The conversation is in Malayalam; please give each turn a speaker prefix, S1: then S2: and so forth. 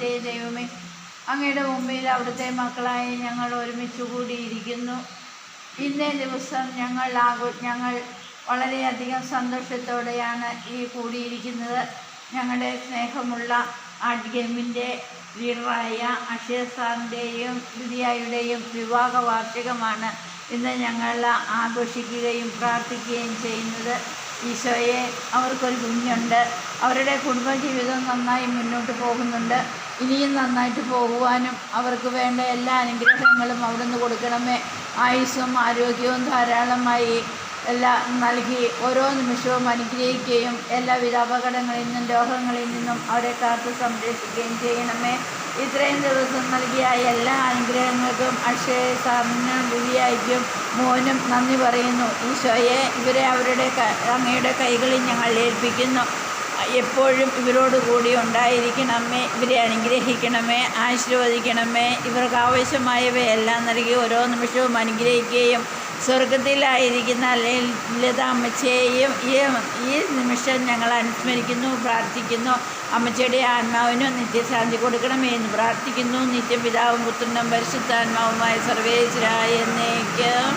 S1: കർത്താവിൻ്റെ ദൈവമേ, അങ്ങയുടെ മുമ്പിൽ അവിടുത്തെ മക്കളായി ഞങ്ങൾ ഒരുമിച്ച് കൂടിയിരിക്കുന്നു. ഇന്നേ ദിവസം ഞങ്ങൾ വളരെയധികം സന്തോഷത്തോടെയാണ് ഈ കൂടിയിരിക്കുന്നത്. ഞങ്ങളുടെ സ്നേഹമുള്ള ആർട്ട് ഗെയിമിൻ്റെ ലീഡറായ അക്ഷയ സാറിൻ്റെയും ലിതിയായുടെയും വിവാഹ വാർഷികമാണ് ഇന്ന് ഞങ്ങൾ ആഘോഷിക്കുകയും പ്രാർത്ഥിക്കുകയും ചെയ്യുന്നത്. ഈശോയെ, അവർക്കൊരു കുഞ്ഞുണ്ട്. അവരുടെ കുടുംബജീവിതം നന്നായി മുന്നോട്ട് പോകുന്നുണ്ട്. ഇനിയും നന്നായിട്ട് പോകുവാനും അവർക്ക് വേണ്ട എല്ലാ അനുഗ്രഹങ്ങളും അവിടുന്ന് കൊടുക്കണമേ. ആയുസ്സും ആരോഗ്യവും ധാരാളമായി എല്ലാം നൽകി ഓരോ നിമിഷവും അനുഗ്രഹിക്കുകയും എല്ലാവിധ അപകടങ്ങളിൽ നിന്നും രോഗങ്ങളിൽ നിന്നും അവരെ കാത്തു സംരക്ഷിക്കുകയും ചെയ്യണമേ. ഇത്രയും ദിവസം നൽകിയ എല്ലാ അനുഗ്രഹങ്ങൾക്കും അക്ഷയ സാറിനും ലിതിയായ്ക്കും മോനും നന്ദി പറയുന്നു. ഈശോയെ, ഇവരെ അങ്ങയുടെ കൈകളിൽ ഞങ്ങൾ ഏൽപ്പിക്കുന്നു. എപ്പോഴും ഇവരോട് കൂടി ഉണ്ടായിരിക്കണമേ. ഇവരെ അനുഗ്രഹിക്കണമേ, ആശീർവദിക്കണമേ. ഇവർക്ക് ആവശ്യമായവയെല്ലാം നൽകി ഓരോ നിമിഷവും അനുഗ്രഹിക്കുകയും സ്വർഗത്തിലായിരിക്കുന്ന ലളിത അമ്മച്ചയെയും ഈ നിമിഷം ഞങ്ങൾ അനുസ്മരിക്കുന്നു, പ്രാർത്ഥിക്കുന്നു. അമ്മച്ചിയുടെ ആത്മാവിനും നിത്യശാന്തി കൊടുക്കണമേ എന്ന് പ്രാർത്ഥിക്കുന്നു. നിത്യപിതാവും പുത്രനും പരിശുദ്ധാത്മാവുമായ സർവേശ്വരായ എന്നേക്കും.